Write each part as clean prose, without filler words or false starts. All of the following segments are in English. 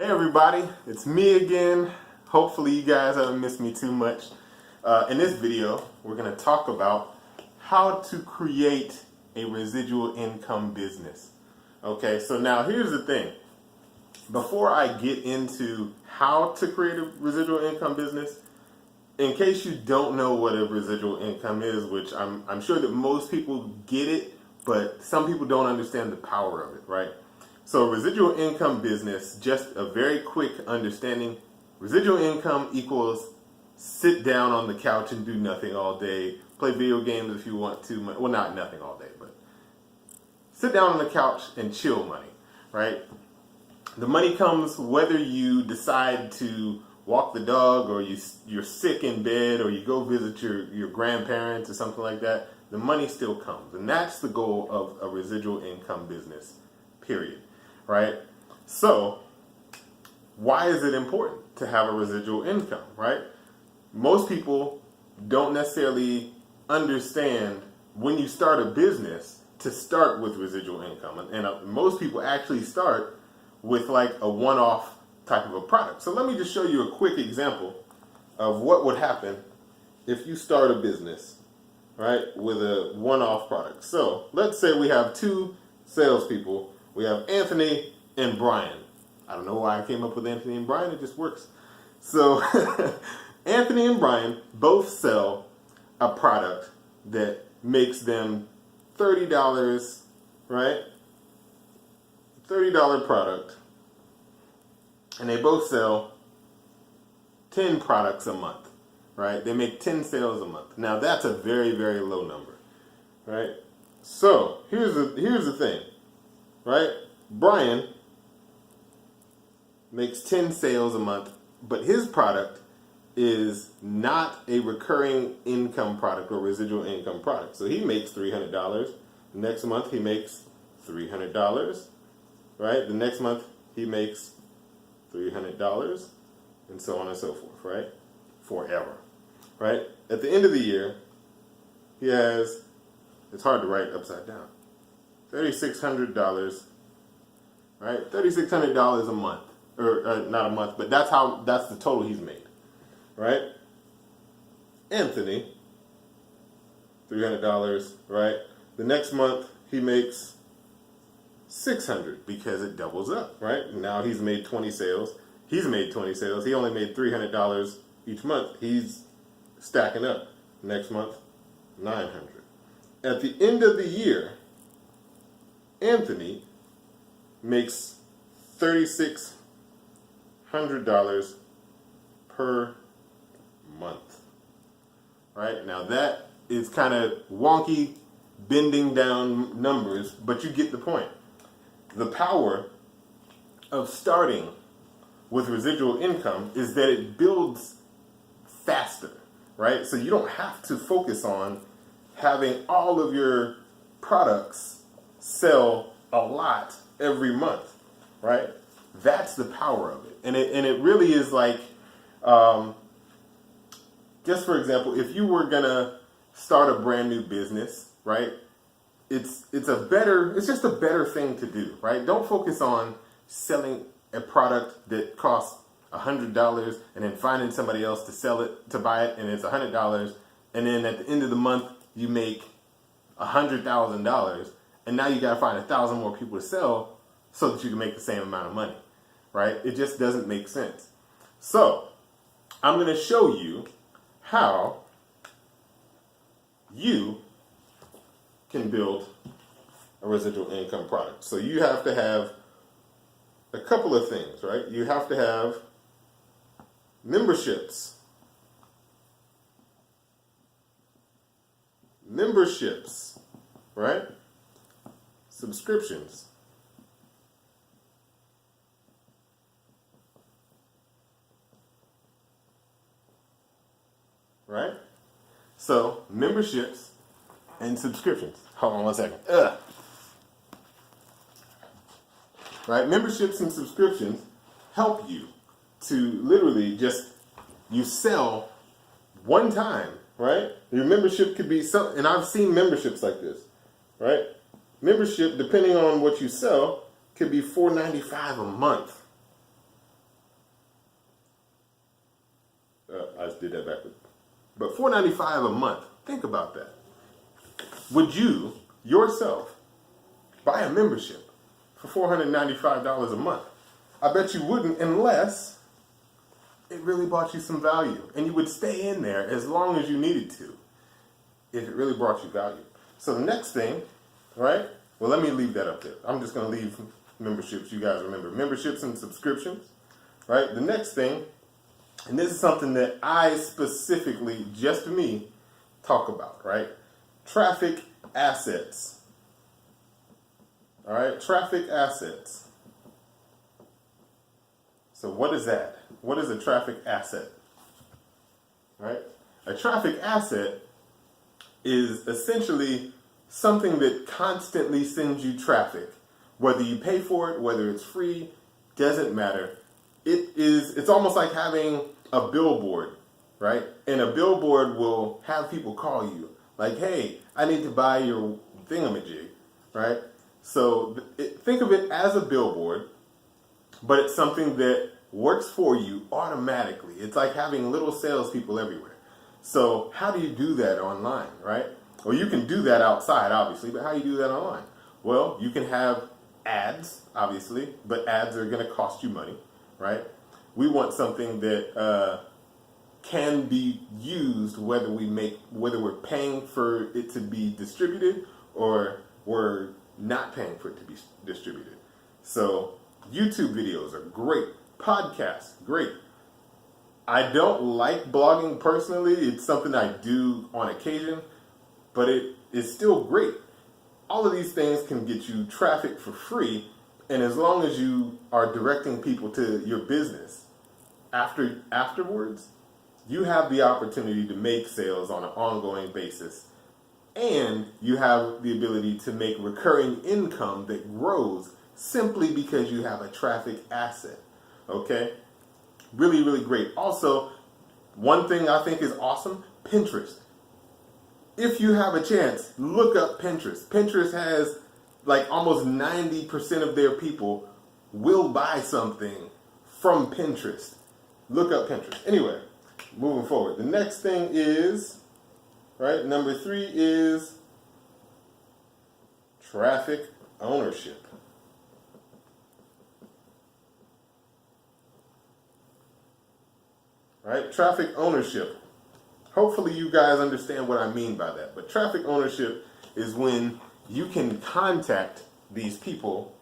Hey everybody, it's me again. Hopefully you guys haven't missed me too much. In this video, we're going to talk about how to create a residual income business. Okay, so now here's the thing. Before I get into how to create a residual income business, in case you don't know what a residual income is, which I'm sure that most people get it, but some people don't understand the power of it, right? So residual income business, just a very quick understanding. Residual income equals sit down on the couch and do nothing all day. Play video games if you want to. Well, not nothing all day, but sit down on the couch and chill money, right? The money comes whether you decide to walk the dog or you're sick in bed or you go visit your grandparents or something like that. The money still comes. And that's the goal of a residual income business, period. Right? So, why is it important to have a residual income, right? Most people don't necessarily understand when you start a business to start with residual income. And most people actually start with like a one-off type of a product. So let me just show you a quick example of what would happen if you start a business, right, with a one-off product. So let's say we have two salespeople. We have Anthony and Brian. I don't know why I came up with Anthony and Brian. It just works. So Anthony and Brian both sell a product that makes them $30, right? $30 product. And they both sell 10 products a month, right? They make 10 sales a month. Now that's a very, very low number, right? So here's the thing, right? Brian makes 10 sales a month, but his product is not a recurring income product or residual income product. So he makes $300. Next month he makes $300, right? The next month he makes $300, and so on and so forth, right? Forever, right? At the end of the year, he has, it's hard to write upside down, $3,600, right? $3,600 a month, or not a month, but that's the total he's made, right? Anthony, $300, right? The next month he makes $600 because it doubles up, right? Now he's made 20 sales. He's made 20 sales. He only made $300 each month. He's stacking up. Next month, $900. At the end of the year, Anthony makes $3,600 per month, right? Now that is kind of wonky, bending down numbers, but you get the point. The power of starting with residual income is that it builds faster, right? So you don't have to focus on having all of your products sell a lot every month, right? That's the power of it. And it really is like, just for example, if you were gonna start a brand new business, right? It's just a better thing to do, right? Don't focus on selling a product that costs $100 and then finding somebody else to buy it, and it's $100, and then at the end of the month you make $100,000, and now you got to find 1,000 more people to sell so that you can make the same amount of money, right? It just doesn't make sense. So I'm going to show you how you can build a residual income product. So you have to have a couple of things, right? You have to have memberships, right? Subscriptions, right? So memberships and subscriptions. Hold on one second. Right? Memberships and subscriptions help you to literally you sell one time, right? Your membership could be and I've seen memberships like this, right? Membership, depending on what you sell, could be $4.95 a month, did that backward. But $4.95 a month. Think about that. Would you yourself buy a membership for $495 a month? I bet you wouldn't unless it really brought you some value. And you would stay in there as long as you needed to if it really brought you value. So the next thing, right? Well, let me leave that up there. I'm just going to leave memberships. You guys remember memberships and subscriptions, right? The next thing, and this is something that I specifically, just me, talk about, right? Traffic assets. All right, traffic assets. So what is that? What is a traffic asset? Right? A traffic asset is essentially something that constantly sends you traffic. Whether you pay for it, whether it's free, doesn't matter. It's almost like having a billboard, right? And a billboard will have people call you like, hey, I need to buy your thingamajig, right? So think of it as a billboard, but it's something that works for you automatically. It's like having little salespeople everywhere. So how do you do that online, right? Well, you can do that outside, obviously, but how do you do that online? Well, you can have ads, obviously, but ads are going to cost you money, right? We want something that can be used whether we're paying for it to be distributed or we're not paying for it to be distributed. So YouTube videos are great. Podcasts, great. I don't like blogging personally. It's something I do on occasion, but it is still great. All of these things can get you traffic for free, and as long as you are directing people to your business, afterwards, you have the opportunity to make sales on an ongoing basis, and you have the ability to make recurring income that grows simply because you have a traffic asset. Okay? Really, really great. Also, one thing I think is awesome, Pinterest. If you have a chance, look up Pinterest. Pinterest has like almost 90% of their people will buy something from Pinterest. Look up Pinterest. Anyway, moving forward. The next thing is, right, number 3 is traffic ownership. Right? Traffic ownership. Hopefully you guys understand what I mean by that. But traffic ownership is when you can contact these people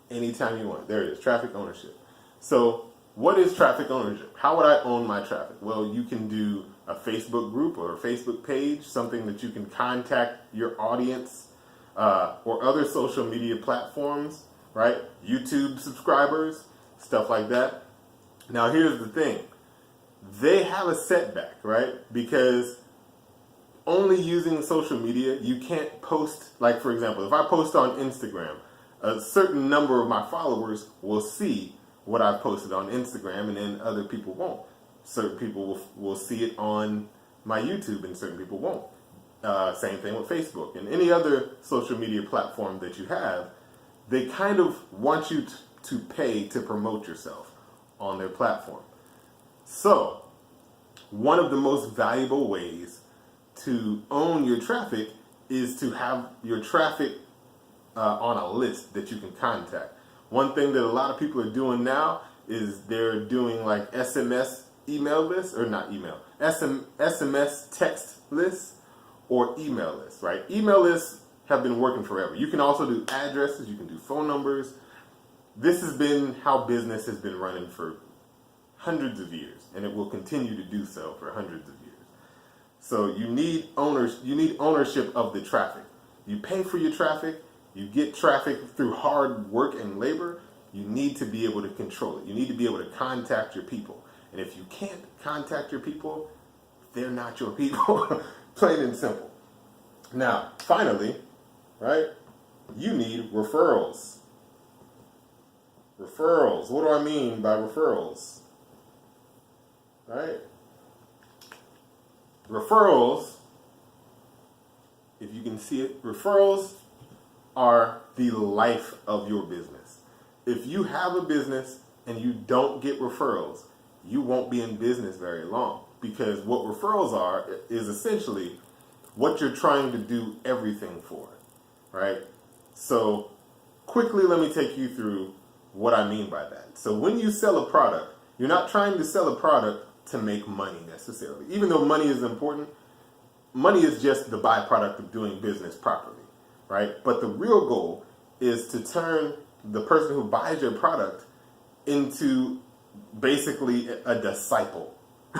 anytime you want. There it is, traffic ownership. So what is traffic ownership? How would I own my traffic? Well, you can do a Facebook group or a Facebook page, something that you can contact your audience or other social media platforms, right? YouTube subscribers, stuff like that. Now here's the thing. They have a setback, right? Because only using social media, you can't post, like for example, if I post on Instagram, a certain number of my followers will see what I've posted on Instagram and then other people won't. Certain people will see it on my YouTube and certain people won't. Same thing with Facebook and any other social media platform that you have. They kind of want you to pay to promote yourself on their platform. So, one of the most valuable ways to own your traffic is to have your traffic on a list that you can contact. One thing that a lot of people are doing now is they're doing like SMS email lists, or not email, SMS text lists or email lists, right? Email lists have been working forever. You can also do addresses, you can do phone numbers. This has been how business has been running for hundreds of years, and it will continue to do so for hundreds of years. So you need ownership of the traffic. You pay for your traffic, you get traffic through hard work and labor, you need to be able to control it. You need to be able to contact your people. And if you can't contact your people, they're not your people. Plain and simple. Now, finally, right, you need referrals. Referrals. What do I mean by referrals? Right? Referrals, if you can see it, referrals are the life of your business. If you have a business and you don't get referrals, you won't be in business very long because what referrals are is essentially what you're trying to do everything for, right? So quickly, let me take you through what I mean by that. So when you sell a product, you're not trying to sell a product to make money necessarily. Even though money is important, money is just the byproduct of doing business properly, right? But the real goal is to turn the person who buys your product into basically a disciple,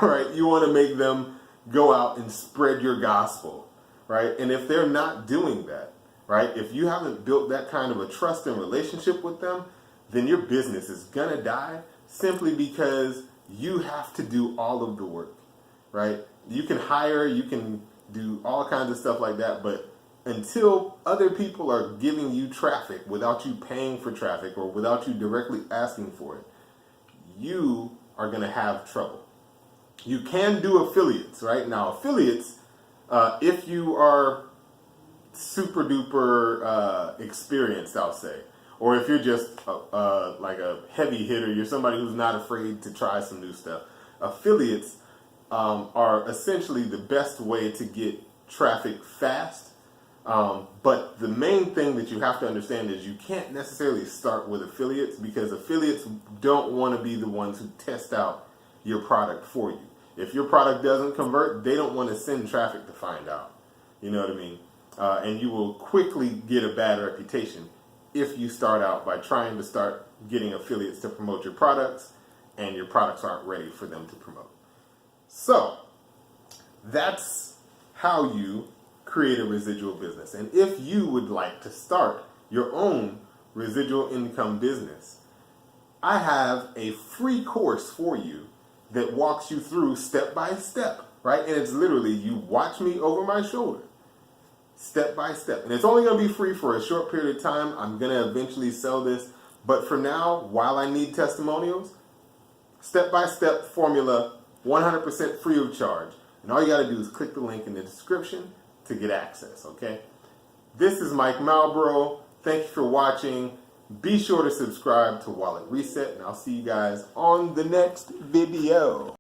right? You want to make them go out and spread your gospel, right? And if they're not doing that, right, if you haven't built that kind of a trust and relationship with them, then your business is going to die simply because you have to do all of the work, right? You can hire, you can do all kinds of stuff like that, but until other people are giving you traffic without you paying for traffic or without you directly asking for it, you are going to have trouble. You can do affiliates, right? Now, affiliates, if you are super duper experienced, I'll say, or if you're just like a heavy hitter, you're somebody who's not afraid to try some new stuff. Affiliates are essentially the best way to get traffic fast. But the main thing that you have to understand is you can't necessarily start with affiliates because affiliates don't want to be the ones who test out your product for you. If your product doesn't convert, they don't want to send traffic to find out. You know what I mean? And you will quickly get a bad reputation if you start out by trying to start getting affiliates to promote your products and your products aren't ready for them to promote. So that's how you create a residual business. And if you would like to start your own residual income business, I have a free course for you that walks you through step by step, right? And it's literally, you watch me over my shoulder, step by step. And it's only going to be free for a short period of time. I'm going to eventually sell this. But for now, while I need testimonials, step by step formula, 100% free of charge. And all you got to do is click the link in the description to get access, okay? This is Mike Malbrough. Thank you for watching. Be sure to subscribe to Wallet Reset, and I'll see you guys on the next video.